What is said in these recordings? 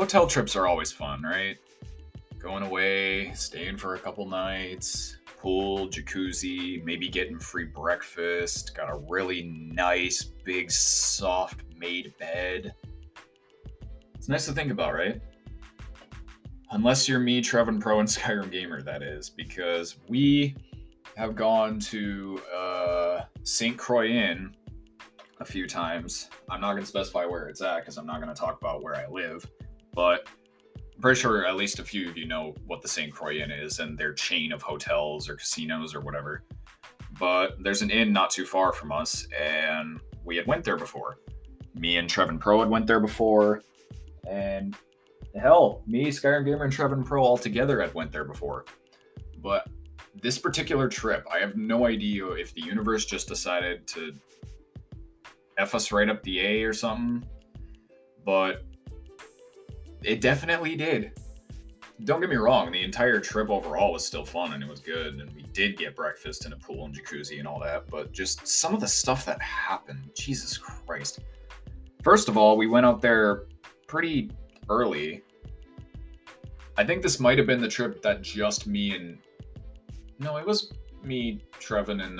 Hotel trips are always fun, right? Going away, staying for a couple nights, pool, jacuzzi, maybe getting free breakfast, got a really nice, big, soft made bed. It's nice to think about, right? Unless you're me, Trevin Pro, and Skyrim Gamer, that is, because we have gone to St. Croix Inn a few times. I'm not going to specify where it's at because I'm not going to talk about where I live, but I'm pretty sure at least a few of you know what the St. Croix Inn is and their chain of hotels or casinos or whatever. But there's an inn not too far from us, and we had went there before. Me and Trevin Pro had went there before, and hell, me, Skyrim Gamer, and Trevin Pro all together had went there before. But this particular trip, I have no idea if the universe just decided to F us right up the A or something, but it definitely did. Don't get me wrong, the entire trip overall was still fun and it was good, and we did get breakfast and a pool and jacuzzi and all that, but just some of the stuff that happened, Jesus Christ. First of all, we went out there pretty early. I think this might have been the trip that just me and... No, it was me, Trevin, and...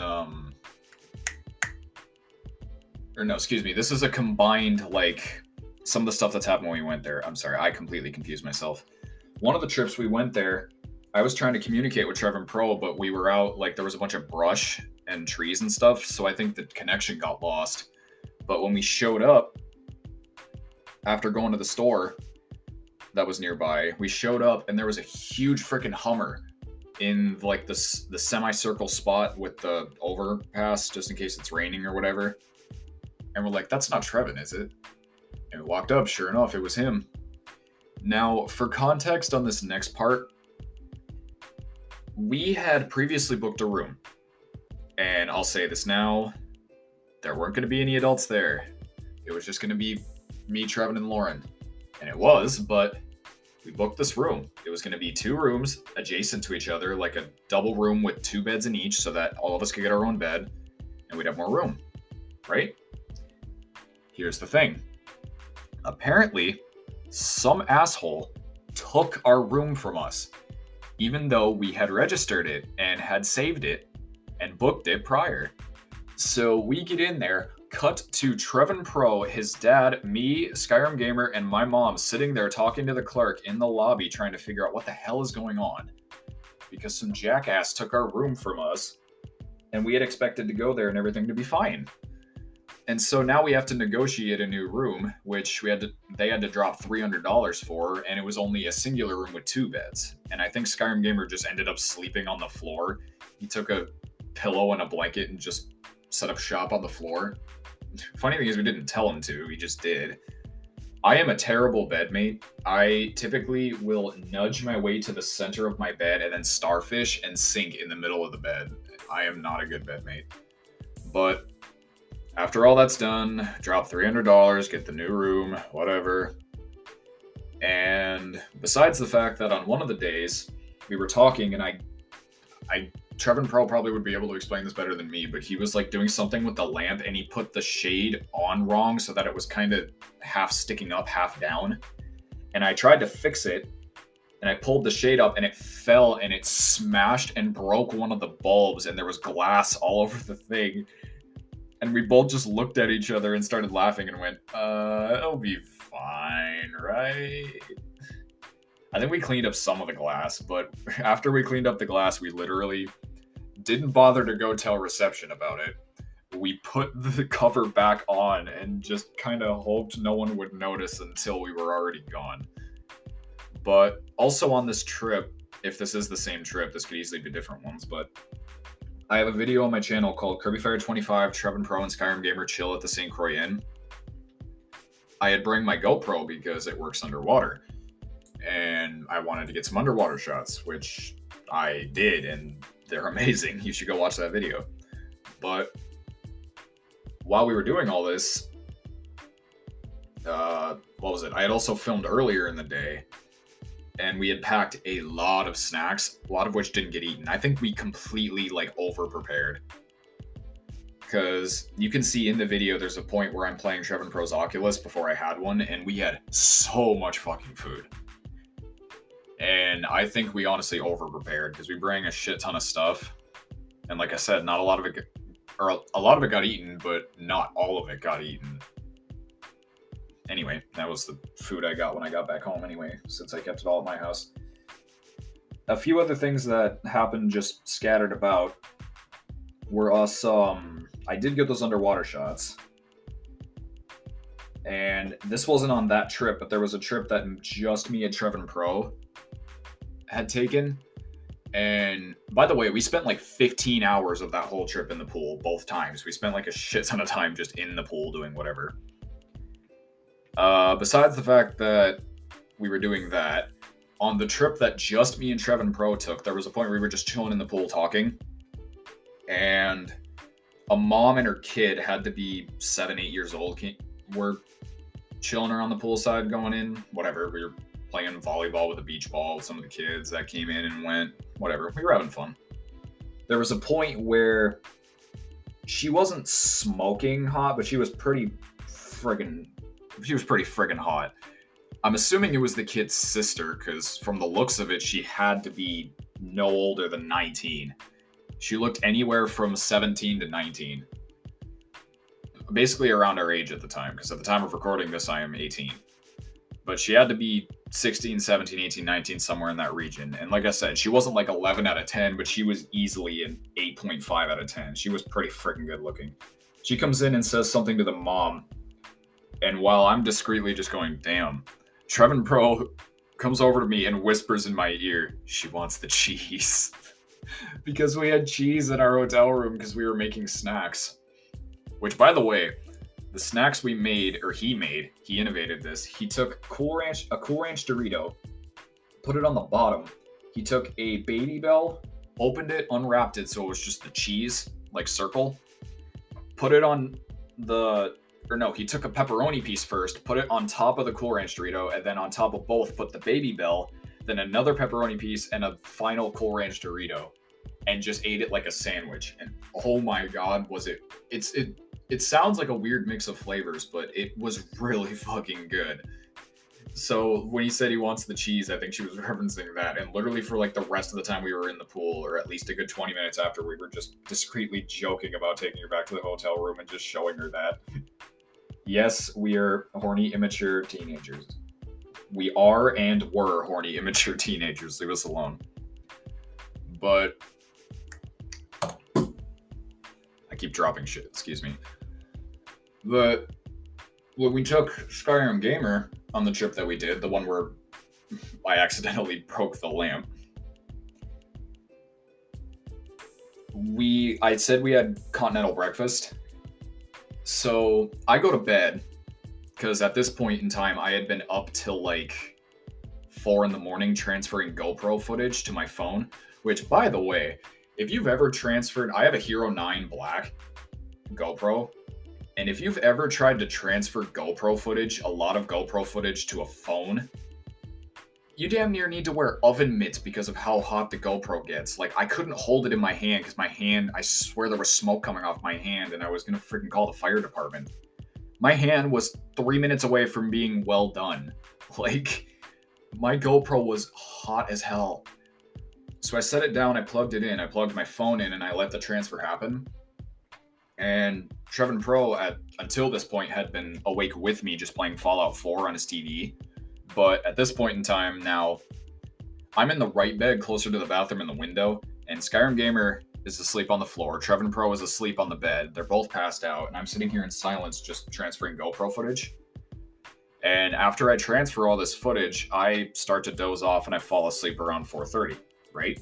Or no, excuse me, this is a combined, like, some of the stuff that's happened when we went there. I'm sorry, I completely confused myself. One of the trips we went there, I was trying to communicate with Trevin Pro, but we were out, like, there was a bunch of brush and trees and stuff, so I think the connection got lost. But when we showed up, after going to the store that was nearby, we showed up and there was a huge freaking Hummer in, like, the semicircle spot with the overpass, just in case it's raining or whatever. And we're like, that's not Trevin, is it? And we walked up, sure enough, it was him. Now, for context on this next part, we had previously booked a room. And I'll say this now, there weren't going to be any adults there. It was just going to be me, Trevin, and Lauren. And it was, but we booked this room. It was going to be 2 rooms adjacent to each other, like a double room with 2 beds in each, so that all of us could get our own bed, and we'd have more room, right? Here's the thing. Apparently, some asshole took our room from us, even though we had registered it and had saved it and booked it prior. So we get in there, cut to Trevin Pro, his dad, me, Skyrim Gamer, and my mom sitting there talking to the clerk in the lobby trying to figure out what the hell is going on. Because some jackass took our room from us, and we had expected to go there and everything to be fine. And so now we have to negotiate a new room, which they had to drop $300 for, and it was only a singular room with 2 beds. And I think Skyrim Gamer just ended up sleeping on the floor. He took a pillow and a blanket and just set up shop on the floor. Funny thing is, we didn't tell him to, he just did. I am a terrible bedmate. I typically will nudge my way to the center of my bed and then starfish and sink in the middle of the bed. I am not a good bedmate. But after all that's done, drop $300, get the new room, whatever. And besides the fact that on one of the days, we were talking, and Trevin Pro probably would be able to explain this better than me, but he was like doing something with the lamp and he put the shade on wrong so that it was kind of half sticking up, half down. And I tried to fix it, and I pulled the shade up and it fell and it smashed and broke one of the bulbs, and there was glass all over the thing. And we both just looked at each other and started laughing and went, it'll be fine, right? I think we cleaned up some of the glass, but after we cleaned up the glass, we literally didn't bother to go tell reception about it. We put the cover back on and just kind of hoped no one would notice until we were already gone. But also on this trip, if this is the same trip, this could easily be different ones, but I have a video on my channel called KirbyFire25, Trevin Pro, and Skyrim Gamer Chill at the St. Croix Inn. I had bring my GoPro because it works underwater, and I wanted to get some underwater shots, which I did, and they're amazing. You should go watch that video. But while we were doing all this, what was it? I had also filmed earlier in the day, and we had packed a lot of snacks, a lot of which didn't get eaten. I think we completely over prepared. because you can see in the video there's a point where I'm playing Trevin Pro's Oculus before I had one, and we had so much fucking food. And I think we honestly over-prepared because we bring a shit ton of stuff. And like I said, not a lot of it, or a lot of it got eaten, but not all of it got eaten. Anyway, that was the food I got when I got back home anyway, since I kept it all at my house. A few other things that happened just scattered about were us, I did get those underwater shots. And this wasn't on that trip, but there was a trip that just me and Trevin Pro had taken. And by the way, we spent like 15 hours of that whole trip in the pool both times. We spent like a shit ton of time just in the pool doing whatever. Besides the fact that we were doing that, on the trip that just me and Trevin Pro took, there was a point where we were just chilling in the pool talking. And a mom and her kid had to be 7-8 years old. We're chilling around the poolside going in, whatever. We were playing volleyball with a beach ball with some of the kids that came in and went, whatever. We were having fun. There was a point where she wasn't smoking hot, but she was pretty friggin' hot. I'm assuming it was the kid's sister, because from the looks of it, she had to be no older than 19. She looked anywhere from 17 to 19. Basically around our age at the time, because at the time of recording this, I am 18. But she had to be 16, 17, 18, 19, somewhere in that region. And like I said, she wasn't like 11 out of 10, but she was easily an 8.5 out of 10. She was pretty freaking good looking. She comes in and says something to the mom. And while I'm discreetly just going, damn, Trevin Pro comes over to me and whispers in my ear, she wants the cheese. Because we had cheese in our hotel room because we were making snacks. Which, by the way, the snacks we made, or he innovated this. He took a Cool Ranch Dorito, put it on the bottom. He took a Baby Bell, opened it, unwrapped it so it was just the cheese, like circle. Put it on he took a pepperoni piece first, put it on top of the Cool Ranch Dorito, and then on top of both put the Baby Bell, then another pepperoni piece, and a final Cool Ranch Dorito, and just ate it like a sandwich. And oh my god, it sounds like a weird mix of flavors, but it was really fucking good. So when he said he wants the cheese, I think she was referencing that. And literally for like the rest of the time we were in the pool, or at least a good 20 minutes after, we were just discreetly joking about taking her back to the hotel room and just showing her that. Yes, we are horny, immature teenagers. We are and were horny, immature teenagers. Leave us alone. But I keep dropping shit, excuse me. But when we took Skyrim Gamer on the trip that we did, the one where I accidentally broke the lamp, I said we had continental breakfast. So I go to bed because at this point in time I had been up till like 4 a.m. transferring GoPro footage to my phone, which, by the way, if you've ever transferred, I have a Hero 9 Black GoPro, and if you've ever tried to transfer GoPro footage, a lot of GoPro footage, to a phone, you damn near need to wear oven mitts because of how hot the GoPro gets. Like, I couldn't hold it in my hand because my hand, I swear there was smoke coming off my hand and I was going to freaking call the fire department. My hand was 3 minutes away from being well done. Like, my GoPro was hot as hell. So I set it down, I plugged it in, I plugged my phone in, and I let the transfer happen. And Trevin Pro, until this point, had been awake with me just playing Fallout 4 on his TV. But at this point in time now, I'm in the right bed closer to the bathroom and the window, and Skyrim Gamer is asleep on the floor. Trevin Pro is asleep on the bed. They're both passed out, and I'm sitting here in silence just transferring GoPro footage. And after I transfer all this footage, I start to doze off and I fall asleep around 4:30, right?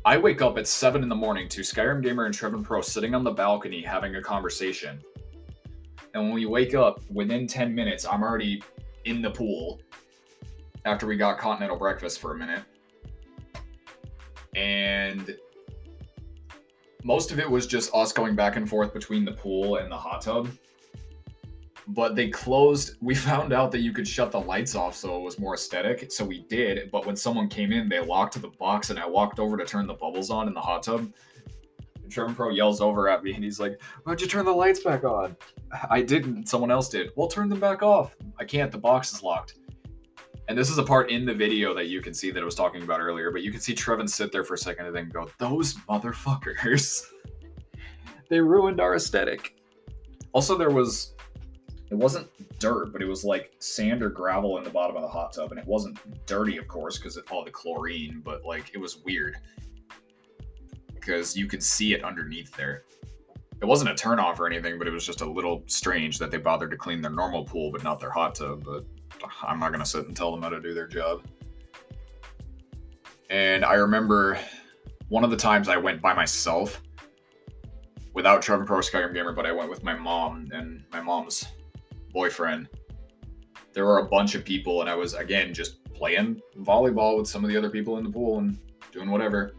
I wake up at 7 a.m. to Skyrim Gamer and Trevin Pro sitting on the balcony having a conversation. And when we wake up, within 10 minutes, I'm already in the pool after we got continental breakfast for a minute. And most of it was just us going back and forth between the pool and the hot tub. But they closed, we found out that you could shut the lights off so it was more aesthetic, so we did. But when someone came in, they locked the box and I walked over to turn the bubbles on in the hot tub. Trevor Pro yells over at me and he's like, "Why'd you turn the lights back on?" I didn't. Someone else did. Well, turn them back off. I can't. The box is locked. And this is a part in the video that you can see that I was talking about earlier, but you can see Trevin sit there for a second and then go, "Those motherfuckers." They ruined our aesthetic. Also, it wasn't dirt, but it was like sand or gravel in the bottom of the hot tub. And it wasn't dirty, of course, because of all the chlorine, but like it was weird. Because you could see it underneath there. It wasn't a turnoff or anything, but it was just a little strange that they bothered to clean their normal pool, but not their hot tub. But I'm not going to sit and tell them how to do their job. And I remember one of the times I went by myself without Trevor Pro Skyrim Gamer, but I went with my mom and my mom's boyfriend. There were a bunch of people, and I was, again, just playing volleyball with some of the other people in the pool and doing whatever.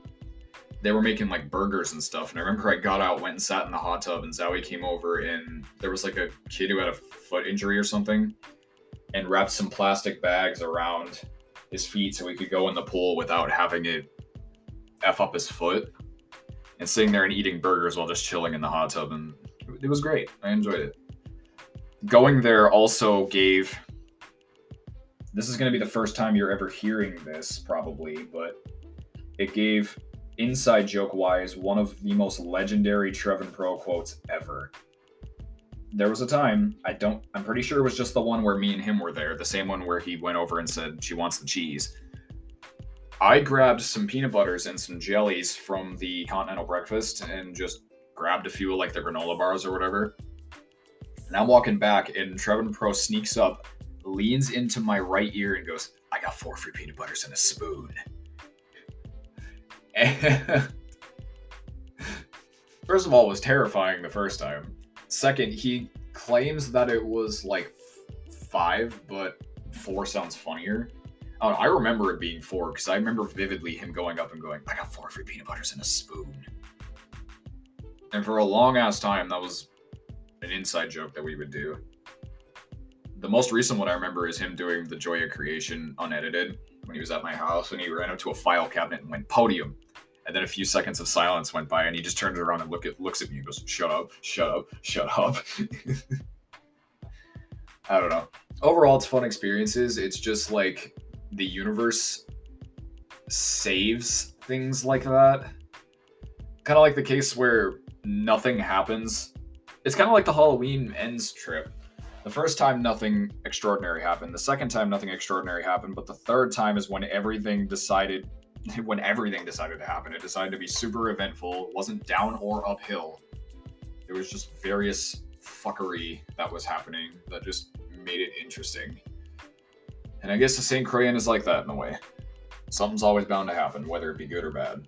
They were making like burgers and stuff, and I remember I got out, went and sat in the hot tub, and Zowie came over, and there was like a kid who had a foot injury or something, and wrapped some plastic bags around his feet so he could go in the pool without having it F up his foot, and sitting there and eating burgers while just chilling in the hot tub, and it was great. I enjoyed it. Going there also gave, this is going to be the first time you're ever hearing this probably, but it gave, inside joke wise, one of the most legendary Trevin Pro quotes ever. There was a time, I'm pretty sure it was just the one where me and him were there, the same one where he went over and said she wants the cheese. I grabbed some peanut butters and some jellies from the continental breakfast and just grabbed a few of like the granola bars or whatever. And I'm walking back, and Trevin Pro sneaks up, leans into my right ear and goes, "I got 4 free peanut butters and a spoon." And first of all, it was terrifying the first time. Second, he claims that it was like 5, but 4 sounds funnier. I remember it being 4 because I remember vividly him going up and going, "I got 4 free peanut butters and a spoon." And for a long ass time, that was an inside joke that we would do. The most recent one I remember is him doing the Joy of Creation unedited when he was at my house, and he ran up to a file cabinet and went, "Podium." And then a few seconds of silence went by, and he just turns around and looks at me and goes, "Shut up, shut up, shut up." I don't know. Overall, it's fun experiences. It's just like the universe saves things like that. Kind of like the case where nothing happens. It's kind of like the Halloween Ends trip. The first time, nothing extraordinary happened. The second time, nothing extraordinary happened. But the third time is when everything decided to happen. It decided to be super eventful. It wasn't down or uphill. It was just various fuckery that was happening that just made it interesting. And I guess the St. Croix is like that in a way. Something's always bound to happen, whether it be good or bad.